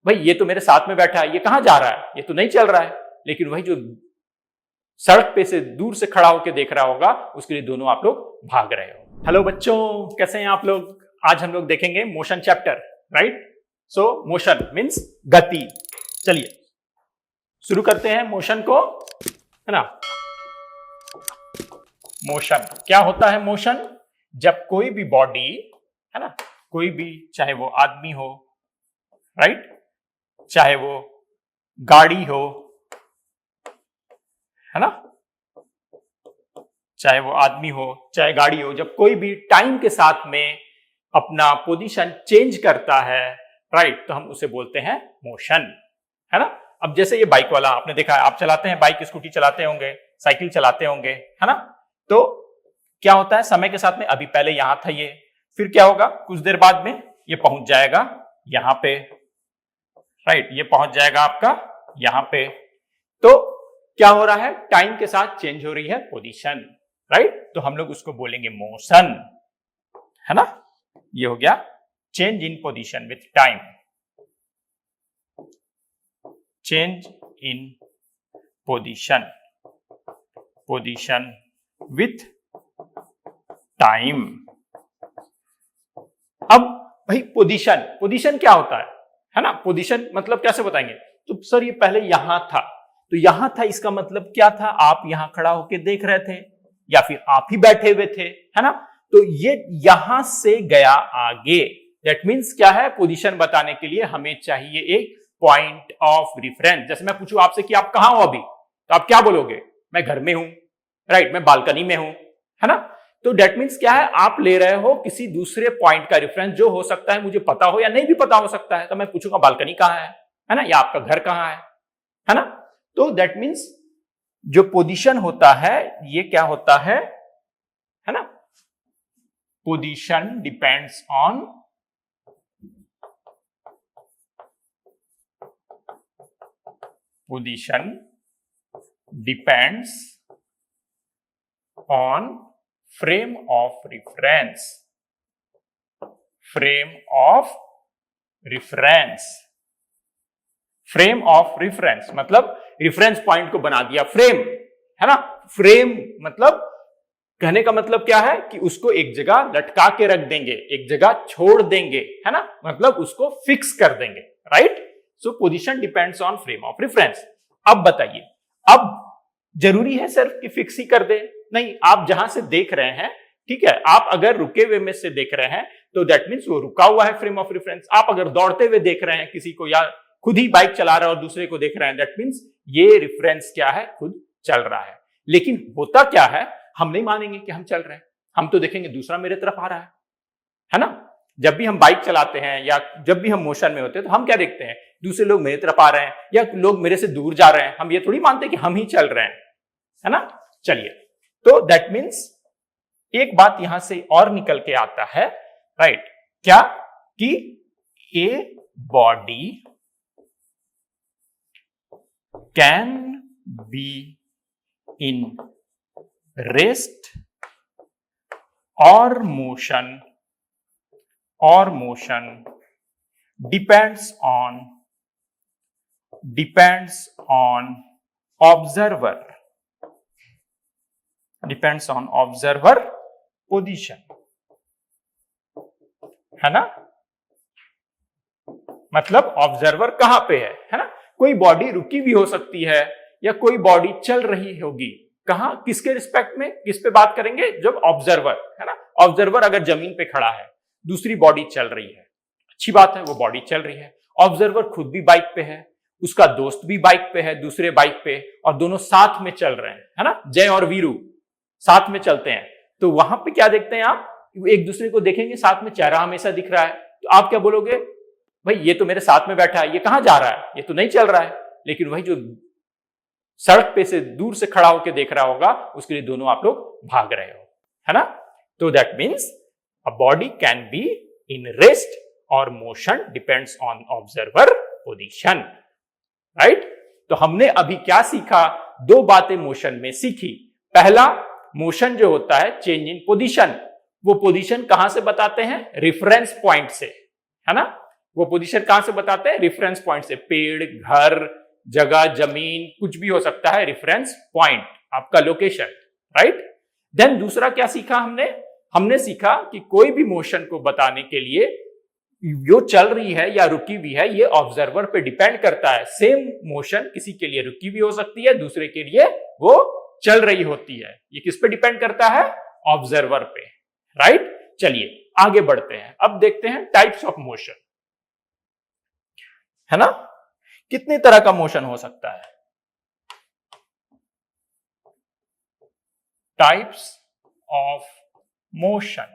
भाई ये तो मेरे साथ में बैठा है, ये कहां जा रहा है, ये तो नहीं चल रहा है। लेकिन वही जो सड़क पे से दूर से खड़ा होकर देख रहा होगा, उसके लिए दोनों आप लोग भाग रहे हो। हेलो बच्चों, कैसे हैं आप लोग? आज हम लोग देखेंगे मोशन चैप्टर, राइट? सो मोशन मीन्स गति। चलिए शुरू करते हैं मोशन को, है ना। मोशन क्या होता है? मोशन जब कोई भी बॉडी, है ना, कोई भी, चाहे वो आदमी हो, राइट, चाहे वो गाड़ी हो, है ना, चाहे वो आदमी हो चाहे गाड़ी हो, जब कोई भी टाइम के साथ में अपना पोजीशन चेंज करता है, राइट, तो हम उसे बोलते हैं मोशन, है ना। अब जैसे ये बाइक वाला आपने देखा है, आप चलाते हैं बाइक, स्कूटी चलाते होंगे, साइकिल चलाते होंगे, है ना। तो क्या होता है, समय के साथ में, अभी पहले यहां था ये, फिर क्या होगा, कुछ देर बाद में ये पहुंच जाएगा यहां पे, राइट, ये पहुंच जाएगा आपका यहां पे। तो क्या हो रहा है, टाइम के साथ चेंज हो रही है पोजीशन, राइट, तो हम लोग उसको बोलेंगे मोशन, है ना। ये हो गया change in position with time, change in position, position with time. अब भाई पोजीशन, पोजीशन क्या होता है ना। पोजीशन मतलब कैसे बताएंगे? तो सर ये पहले यहां था, तो यहां था, इसका मतलब क्या था, आप यहां खड़ा होकर देख रहे थे या फिर आप ही बैठे हुए थे, है ना। तो ये यहां से गया आगे, दैट मीन्स क्या है, पोजीशन बताने के लिए हमें चाहिए एक पॉइंट ऑफ रेफरेंस। जैसे मैं पूछूं आपसे कि आप कहां हो अभी, तो आप क्या बोलोगे? मैं घर में हूं, राइट, मैं बालकनी में हूं, है ना। तो दैट मीन्स क्या है, आप ले रहे हो किसी दूसरे पॉइंट का रेफरेंस, जो हो सकता है मुझे पता हो या नहीं भी पता हो सकता है। तो मैं पूछूंगा बालकनी कहां है ना, या आपका घर कहां है ना। तो दैट मीन्स जो पोजीशन होता है, ये क्या होता है ना, position depends on position depends on frame of reference, frame of reference, frame of reference मतलब रेफरेंस पॉइंट को बना दिया, फ्रेम, है ना। फ्रेम मतलब, कहने का मतलब क्या है कि उसको एक जगह लटका के रख देंगे, एक जगह छोड़ देंगे, है ना, मतलब उसको फिक्स कर देंगे, right. So position depends on frame of reference. अब बताइए, अब जरूरी है सिर्फ कि फिक्स ही कर दे? नहीं, आप जहां से देख रहे हैं, ठीक है, आप अगर रुके हुए में से देख रहे हैं तो दैट मीन्स वो रुका हुआ है, फ्रेम ऑफ रेफरेंस। आप अगर दौड़ते हुए देख रहे हैं किसी को, या खुद ही बाइक चला रहे हैं और दूसरे को देख रहे हैं, दैट मीन्स ये रेफरेंस क्या है, खुद चल रहा है। लेकिन होता क्या है, हम नहीं मानेंगे कि हम चल रहे हैं, हम तो देखेंगे दूसरा मेरे तरफ आ रहा है ना। जब भी हम बाइक चलाते हैं या जब भी हम मोशन में होते हैं, तो हम क्या देखते हैं, दूसरे लोग मेरे तरफ आ रहे हैं या लोग मेरे से दूर जा रहे हैं, हम ये थोड़ी मानते कि हम ही चल रहे हैं, है ना। चलिए, तो दैट मीन्स एक बात यहां से और निकल के आता है, राइट, क्या कि a body can be in rest और motion depends on observer position, है ना। मतलब ऑब्जर्वर कहां पे है ना। कोई बॉडी रुकी भी हो सकती है या कोई बॉडी चल रही होगी, कहां, किसके रिस्पेक्ट में, किस पे बात करेंगे, जब ऑब्जर्वर, है ना। ऑब्जर्वर अगर जमीन पे खड़ा है, दूसरी बॉडी चल रही है, अच्छी बात है, वो बॉडी चल रही है। ऑब्जर्वर खुद भी बाइक पे है, उसका दोस्त भी बाइक पे है, दूसरे बाइक पे, और दोनों साथ में चल रहे हैं, है ना। जय और वीरू साथ में चलते हैं, तो वहां पे क्या देखते हैं आप, एक दूसरे को देखेंगे, साथ में चेहरा हमेशा दिख रहा है, तो आप क्या बोलोगे, भाई ये तो मेरे साथ में बैठा है, ये कहां जा रहा है, ये तो नहीं चल रहा है। लेकिन वही जो सड़क पे से दूर से खड़ा होकर देख रहा होगा, उसके लिए दोनों आप लोग भाग रहे हो, है ना। तो that means a body can be in rest और motion depends on observer position, right. तो हमने अभी क्या सीखा, दो बातें मोशन में सीखी। पहला, मोशन जो होता है चेंज इन पोजीशन, वो पोजीशन कहां से बताते हैं, रेफरेंस पॉइंट से, है ना। वो पोजीशन कहां से बताते हैं? रेफरेंस पॉइंट से। पेड़, घर, जगह, जमीन, कुछ भी हो सकता है, रेफरेंस पॉइंट आपका लोकेशन, राइट। देन दूसरा क्या सीखा हमने सीखा कि कोई भी मोशन को बताने के लिए जो चल रही है या रुकी हुई है, ये ऑब्जर्वर पे डिपेंड करता है। सेम मोशन किसी के लिए रुकी हुई हो सकती है, दूसरे के लिए वो चल रही होती है। ये किस पे डिपेंड करता है? ऑब्जर्वर पे, राइट। चलिए आगे बढ़ते हैं। अब देखते हैं टाइप्स ऑफ मोशन, है ना। कितने तरह का मोशन हो सकता है? टाइप्स ऑफ मोशन,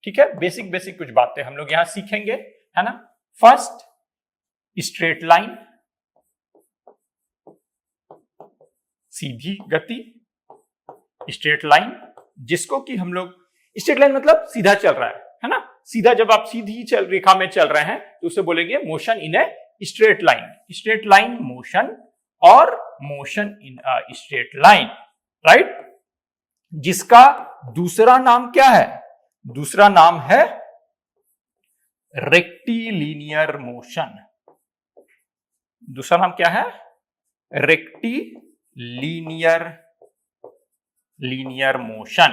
ठीक है। बेसिक कुछ बातें हम लोग यहां सीखेंगे, है ना। फर्स्ट, स्ट्रेट लाइन, सीधी गति। स्ट्रेट लाइन जिसको कि हम लोग, स्ट्रेट लाइन मतलब सीधा चल रहा है ना। सीधा, जब आप सीधी रेखा में चल रहे हैं तो उसे बोलेंगे motion in a straight line. Straight line motion और motion in a straight line, right. जिसका दूसरा नाम क्या है? दूसरा नाम है रेक्टिलिनियर मोशन। दूसरा नाम क्या है? Rectilinear motion,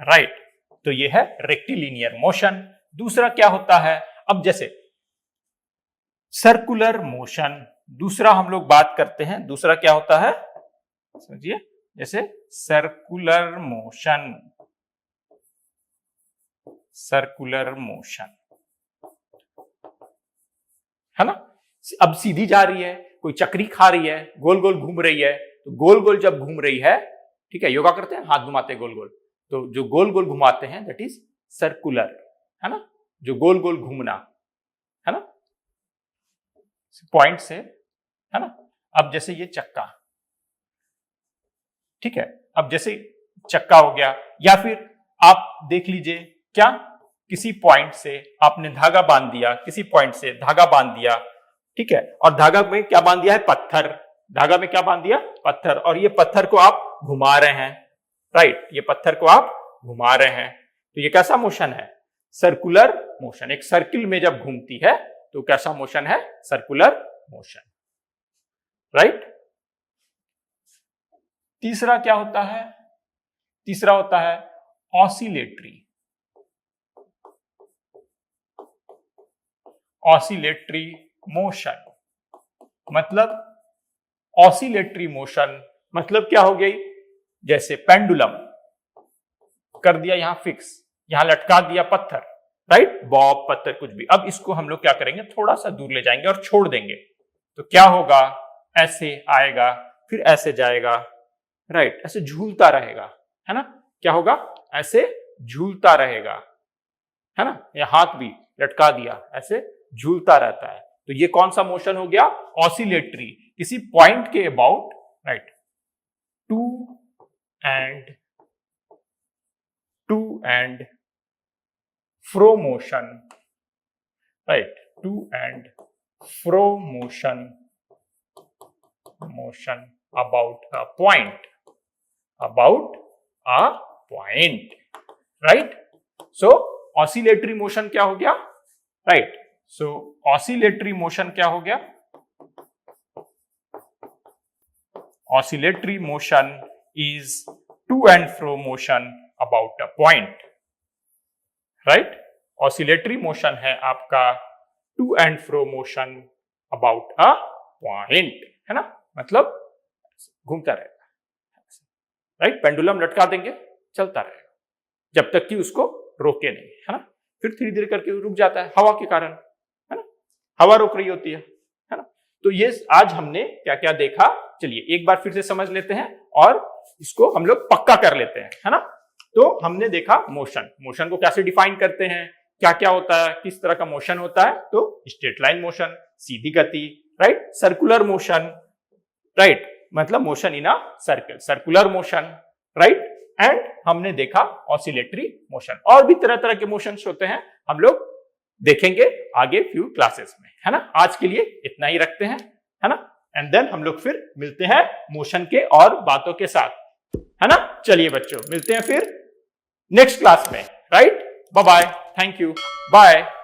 right. तो ये है रेक्टिलिनियर मोशन। दूसरा क्या होता है? अब जैसे सर्कुलर मोशन, दूसरा हम लोग बात करते हैं। दूसरा क्या होता है? समझिए, जैसे सर्कुलर मोशन, है ना। अब सीधी जा रही है, कोई चक्री खा रही है, गोल गोल घूम रही है, तो गोल गोल जब घूम रही है, ठीक है, योगा करते हैं, हाथ घुमाते हैं गोल गोल, तो जो गोल गोल घुमाते हैं दैट इज सर्कुलर, है ना। जो गोल गोल घूमना, है ना, पॉइंट से, है ना। अब जैसे ये चक्का, ठीक है, अब जैसे चक्का हो गया, या फिर आप देख लीजिए, क्या किसी पॉइंट से आपने धागा बांध दिया, किसी पॉइंट से धागा बांध दिया, ठीक है, और धागा में क्या बांध दिया है? पत्थर। धागा में क्या बांध दिया? पत्थर। और ये पत्थर को आप घुमा रहे हैं, राइट, ये पत्थर को आप घुमा रहे हैं, तो ये कैसा मोशन है? Circular motion. एक सर्किल में जब घूमती है तो कैसा मोशन है? Circular motion, right. तीसरा क्या होता है? तीसरा होता है ऑसिलेटरी मोशन। मतलब ऑसिलेटरी मोशन मतलब क्या हो गई? जैसे पेंडुलम कर दिया यहां फिक्स, यहां लटका दिया पत्थर, राइट, बॉब, पत्थर, कुछ भी। अब इसको हम लोग क्या करेंगे? थोड़ा सा दूर ले जाएंगे और छोड़ देंगे, तो क्या होगा? ऐसे आएगा, फिर ऐसे जाएगा, राइट, ऐसे झूलता रहेगा, है ना। क्या होगा? ऐसे झूलता रहेगा, है ना। या हाथ भी लटका दिया, ऐसे झूलता रहता है, तो ये कौन सा मोशन हो गया? ऑसिलेटरी। किसी पॉइंट के about, right, to and fro motion, right, to and fro motion about a point, right. So oscillatory motion क्या हो गया? राइट, सो ऑसिलेटरी मोशन क्या हो गया? Oscillatory motion is to and fro motion about a point, right. Oscillatory motion है आपका to and fro motion about a point, है ना, मतलब घूमता रहेगा, राइट। पेंडुलम लटका देंगे, चलता रहेगा जब तक कि उसको रोके नहीं, है ना। फिर धीरे धीरे करके रुक जाता है हवा के कारण, है ना, हवा रोक रही होती है ना। तो ये आज हमने क्या क्या देखा, चलिए एक बार फिर से समझ लेते हैं और इसको हम लोग पक्का कर लेते हैं, है ना। तो हमने देखा मोशन को कैसे डिफाइन करते हैं, क्या क्या होता है, किस तरह का मोशन होता है। तो स्ट्रेट लाइन मोशन, सीधी गति, राइट, सर्कुलर मोशन, राइट, मतलब motion in a circle, circular motion, right, and हमने देखा ऑसिलेटरी मोशन। और भी तरह तरह के मोशंस होते हैं, हम लोग देखेंगे आगे फ्यू क्लासेस में, है ना। आज के लिए इतना ही रखते हैं, है ना, एंड देन हम लोग फिर मिलते हैं मोशन के और बातों के साथ, है ना। चलिए बच्चों, मिलते हैं फिर नेक्स्ट क्लास में, right. Bye bye, thank you, bye.